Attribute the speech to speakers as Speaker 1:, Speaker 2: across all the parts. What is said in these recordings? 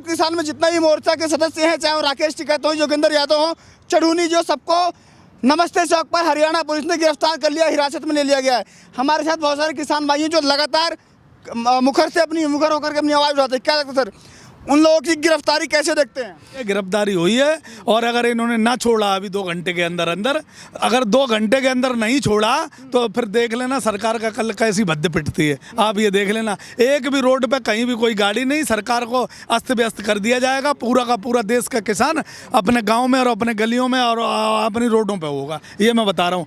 Speaker 1: किसान में जितना भी मोर्चा के सदस्य हैं, चाहे वो राकेश टिकैत हो, योगेंद्र यादव हो, चढ़ूनी, जो सबको नमस्ते चौक पर हरियाणा पुलिस ने गिरफ्तार कर लिया, हिरासत में ले लिया गया है। हमारे साथ बहुत सारे किसान भाई हैं जो लगातार मुखर होकर के अपनी आवाज़ उठाते हैं। क्या लगता है सर, उन लोगों की गिरफ्तारी कैसे देखते हैं?
Speaker 2: ये गिरफ्तारी हुई है, और अगर इन्होंने ना छोड़ा अभी 2 घंटे के अंदर अंदर, अगर 2 घंटे के अंदर नहीं छोड़ा तो फिर देख लेना सरकार का कल कैसी भद्दे पिटती है। आप ये देख लेना, एक भी रोड पे कहीं भी कोई गाड़ी नहीं, सरकार को अस्त व्यस्त कर दिया जाएगा। पूरा का पूरा देश का किसान अपने गाँव में और अपने गलियों में और अपनी रोडों पर होगा, ये मैं बता रहा हूँ।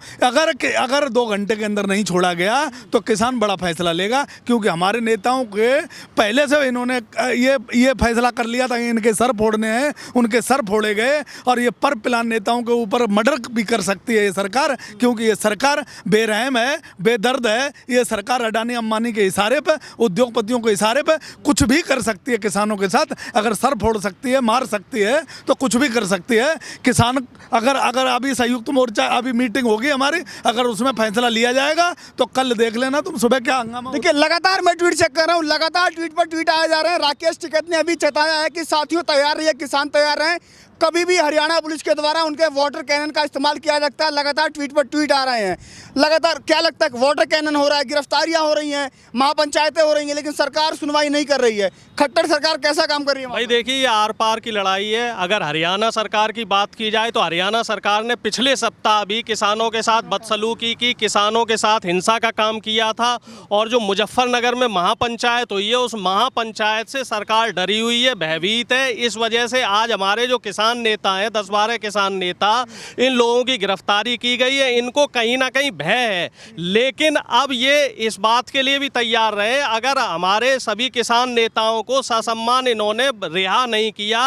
Speaker 2: अगर 2 घंटे के अंदर नहीं छोड़ा गया तो किसान बड़ा फैसला लेगा, क्योंकि हमारे नेताओं के पहले से इन्होंने ये फैसला कर लिया था कि इनके सर फोड़ने हैं, उनके सर फोड़े गए। और ये पर प्लान नेताओं के ऊपर मर्डर भी कर सकती है ये सरकार, क्योंकि ये सरकार बेरहम है, बेदर्द है। ये सरकार अडानी अंबानी के इशारे पे, उद्योगपतियों के इशारे पे कुछ भी कर सकती है किसानों के साथ। अगर सर फोड़ सकती है, मार सकती है, तो कुछ भी कर सकती है। किसान अगर अभी संयुक्त मोर्चा अभी मीटिंग होगी हमारी, अगर उसमें फैसला लिया जाएगा तो कल देख लेना तुम सुबह क्या हंगामा।
Speaker 1: देखिए, लगातार मैं ट्वीट चेक कर रहा हूँ, लगातार ट्वीट पर ट्वीट आए जा रहे हैं। राकेश टिकैत ने अभी बताया है कि साथियों तैयार रहिए, किसान तैयार हैं, कभी भी हरियाणा पुलिस के द्वारा उनके वाटर कैनन का इस्तेमाल किया जाता है। लगातार ट्वीट पर ट्वीट आ रहे हैं। लगातार क्या लगता है, वाटर कैनन हो रहा है, गिरफ्तारियां हो रही हैं, महापंचायतें हो रही हैं, लेकिन सरकार सुनवाई नहीं कर रही है। खट्टर सरकार कैसा काम कर रही है?
Speaker 3: भाई देखिए, ये आर पार की लड़ाई है। अगर हरियाणा सरकार की बात की जाए तो हरियाणा सरकार ने पिछले सप्ताह भी किसानों के साथ बदसलूकी की, किसानों के साथ हिंसा का काम किया था। और जो मुजफ्फरनगर में महापंचायत हुई है, उस महापंचायत से सरकार डरी हुई है, भयभीत है। इस वजह से आज हमारे जो किसान नेता हैं, 10-12 किसान नेता, इन लोगों की गिरफ्तारी की गई है। इनको कहीं ना कहीं भय है, लेकिन अब ये इस बात के लिए भी तैयार रहे, अगर हमारे सभी किसान नेताओं को ससम्मान इन्होंने रिहा नहीं किया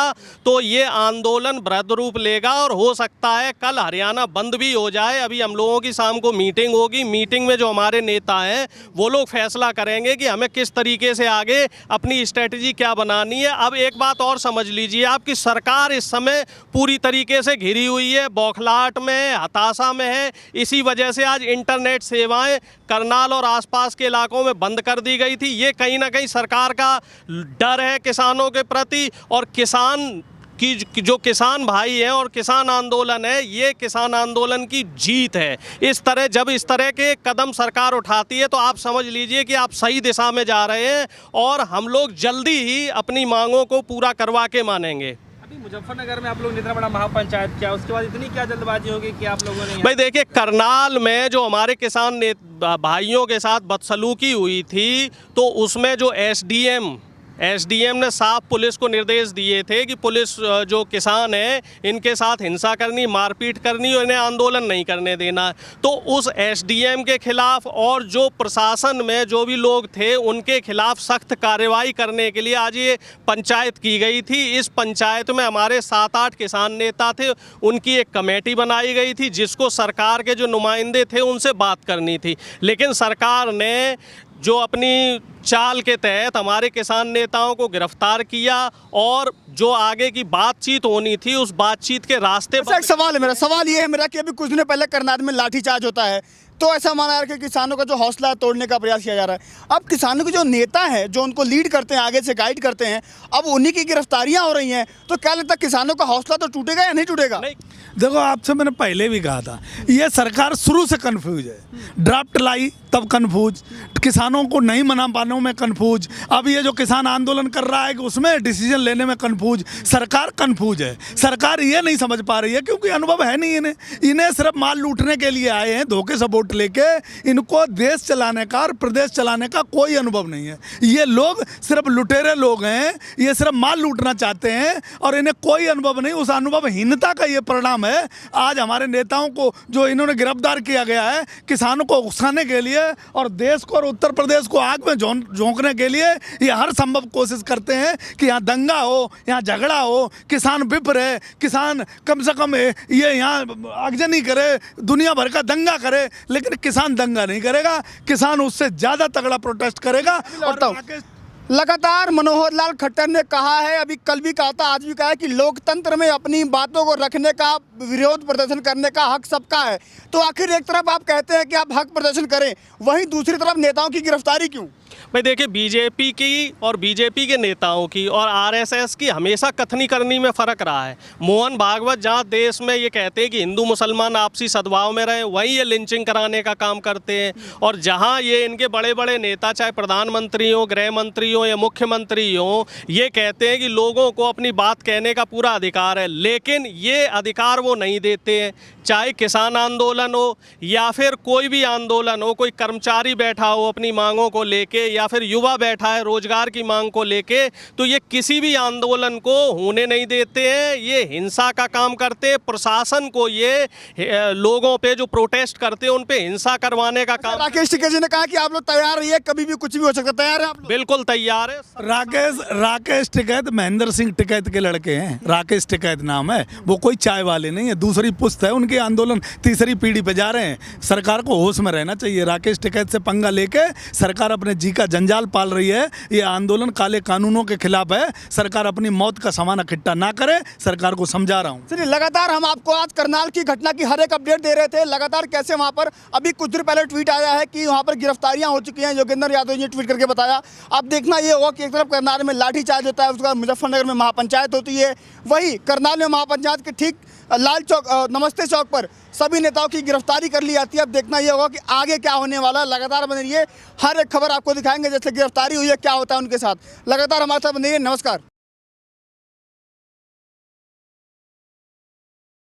Speaker 3: तो ये आंदोलन बृहद रूप लेगा और हो सकता है कल हरियाणा बंद भी हो जाए। अभी हम लोगों की शाम को मीटिंग होगी, मीटिंग में जो हमारे नेता हैं वो लोग फैसला करेंगे कि हमें किस तरीके से आगे अपनी स्ट्रेटजी क्या बनानी है। अब एक बात और समझ लीजिए, आपकी सरकार इस समय पूरी तरीके से घिरी हुई है, बौखलाहट में है, हताशा में है। इसी वजह से आज इंटरनेट सेवाएं करनाल और आसपास के इलाकों में बंद कर दी गई थी। ये कहीं ना कहीं सरकार का डर है किसानों के प्रति, और किसान की जो किसान भाई हैं और किसान आंदोलन है, ये किसान आंदोलन की जीत है। इस तरह के कदम सरकार उठाती है तो आप समझ लीजिए कि आप सही दिशा में जा रहे हैं, और हम लोग जल्दी ही अपनी मांगों को पूरा करवा के मानेंगे।
Speaker 4: अभी मुजफ्फरनगर में आप लोगों ने इतना बड़ा महापंचायत किया, उसके बाद इतनी क्या जल्दबाजी होगी कि आप लोगों ने?
Speaker 3: भाई देखिए, करनाल में जो हमारे किसान भाइयों के साथ बदसलूकी हुई थी, तो उसमें जो एसडीएम ने साफ पुलिस को निर्देश दिए थे कि पुलिस जो किसान है इनके साथ हिंसा करनी, मारपीट करनी और इन्हें आंदोलन नहीं करने देना। तो उस एसडीएम के खिलाफ और जो प्रशासन में जो भी लोग थे उनके खिलाफ सख्त कार्रवाई करने के लिए आज ये पंचायत की गई थी। इस पंचायत में हमारे 7-8 किसान नेता थे, उनकी एक कमेटी बनाई गई थी जिसको सरकार के जो नुमाइंदे थे उनसे बात करनी थी। लेकिन सरकार ने जो अपनी चाल के तहत हमारे किसान नेताओं को गिरफ्तार किया, और जो आगे की बातचीत होनी थी उस बातचीत के रास्ते पर।
Speaker 1: एक सवाल है, सवाल ये है मेरा कि अभी कुछ दिन पहले करनाल में लाठीचार्ज होता है, तो ऐसा माना जा रहा है कि किसानों का जो हौसला तोड़ने का प्रयास किया जा रहा है। अब किसानों के जो नेता हैं, जो उनको लीड करते हैं, आगे से गाइड करते हैं, अब उन्हीं की गिरफ्तारियां हो रही हैं, तो क्या लगता है किसानों का हौसला तो टूटेगा या नहीं टूटेगा?
Speaker 3: नहीं,
Speaker 2: देखो, आपसे मैंने पहले भी कहा था, ये सरकार शुरू से कंफ्यूज है। ड्राफ्ट लाई तब कंफ्यूज, किसानों को नहीं मना पाने में कंफ्यूज, अब ये जो किसान आंदोलन कर रहा है कि उसमें डिसीजन लेने में कंफ्यूज। सरकार कंफ्यूज है, सरकार ये नहीं समझ पा रही है क्योंकि अनुभव है नहीं इन्हें सिर्फ माल लूटने के लिए आए हैं, धोखे से वोट लेके। इनको देश चलाने का और प्रदेश चलाने का कोई अनुभव नहीं है। ये लोग सिर्फ लुटेरे लोग हैं, ये सिर्फ माल लूटना चाहते हैं और इन्हें कोई अनुभव नहीं। उस अनुभवहीनता का ये परिणाम है। आज हमारे नेताओं को जो इन्होंने गिरफ्तार किया गया है किसानों को उकसाने के लिए और देश को और उत्तर प्रदेश को आग में झोंकने के लिए, ये हर संभव कोशिश करते हैं कि यहाँ दंगा हो, यहाँ झगड़ा हो, किसान विफल है, किसान कम से कम ये यहाँ आगजनी करे, दुनिया भर का दंगा करे, लेकिन किसान दंगा नहीं करेगा, किसान उससे ज़्यादा तगड़ा प्रोटेस्ट करेगा। और
Speaker 1: लगातार मनोहर लाल खट्टर ने कहा है, अभी कल भी कहा था, आज भी कहा है कि लोकतंत्र में अपनी बातों को रखने का, विरोध प्रदर्शन करने का हक सबका है। तो आखिर एक तरफ आप कहते हैं कि आप हक प्रदर्शन करें, वहीं दूसरी तरफ नेताओं की गिरफ्तारी क्यों?
Speaker 3: भाई देखिए, बीजेपी की और बीजेपी के नेताओं की और आरएसएस की हमेशा कथनी करनी में फ़र्क रहा है। मोहन भागवत जहाँ देश में ये कहते हैं कि हिंदू मुसलमान आपसी सद्भाव में रहें, वहीं ये लिंचिंग कराने का काम करते हैं। और जहाँ ये इनके बड़े बड़े नेता, चाहे प्रधानमंत्री हो, गृह मंत्री हो या मुख्यमंत्री हो, ये कहते हैं कि लोगों को अपनी बात कहने का पूरा अधिकार है, लेकिन ये अधिकार वो नहीं देते हैं। चाहे किसान आंदोलन हो या फिर कोई भी आंदोलन हो, कोई कर्मचारी बैठा हो अपनी मांगों को लेके, या फिर युवा बैठा है रोजगार की मांग को लेके, तो ये किसी भी आंदोलन को होने नहीं देते हैं। ये हिंसा का काम करते हैं। प्रशासन को ये लोगों पे जो प्रोटेस्ट करते हैं उन पे हिंसा करवाने का काम।
Speaker 1: राकेश टिकैत जी ने कहा कि आप लोग तैयार रहिए, कभी भी कुछ भी हो सकता है, तैयार है आप लोग?
Speaker 3: बिल्कुल तैयार है।
Speaker 2: राकेश टिकैत महेंद्र सिंह टिकैत के लड़के हैं। राकेश टिकैत नाम है, वो कोई चाय वाले नहीं है, दूसरी पुश्त है। उनके आंदोलन तीसरी पीढ़ी पे जा रहे हैं। सरकार को होश में रहना चाहिए। राकेश टिकैत से पंगा लेके सरकार अपने जी का जंजाल पाल रही है। ये आंदोलन काले कानूनों के खिलाफ है। सरकार अपनी मौत का सामान इकट्ठा ना करे, सरकार को समझा रहा हूँ।
Speaker 1: चलिए, लगातार हम आपको आज करनाल की घटना की हर एक अपडेट दे रहे थे। लगातार कैसे वहाँ पर अभी कुछ देर पहले ट्वीट आया है कि वहाँ पर गिरफ्तारियां हो चुकी हैं। योगेंद्र यादव जी ने ट्वीट करके बताया। अब देखना ये होगा कि एक तरफ करनाल में लाठीचार्ज होता है, उसके बाद मुजफ्फरनगर में महापंचायत होती है, वही करनाल में महापंचायत के ठीक लाल चौक नमस्ते चौक पर सभी नेताओं की गिरफ्तारी कर ली जाती है। अब देखना ये होगा कि आगे क्या होने वाला है। लगातार बने रहिए, हर एक खबर आपको दिखाएंगे। जैसे गिरफ्तारी हुई है, क्या होता है उनके साथ। लगातार हमारे साथ बने रहिए। नमस्कार।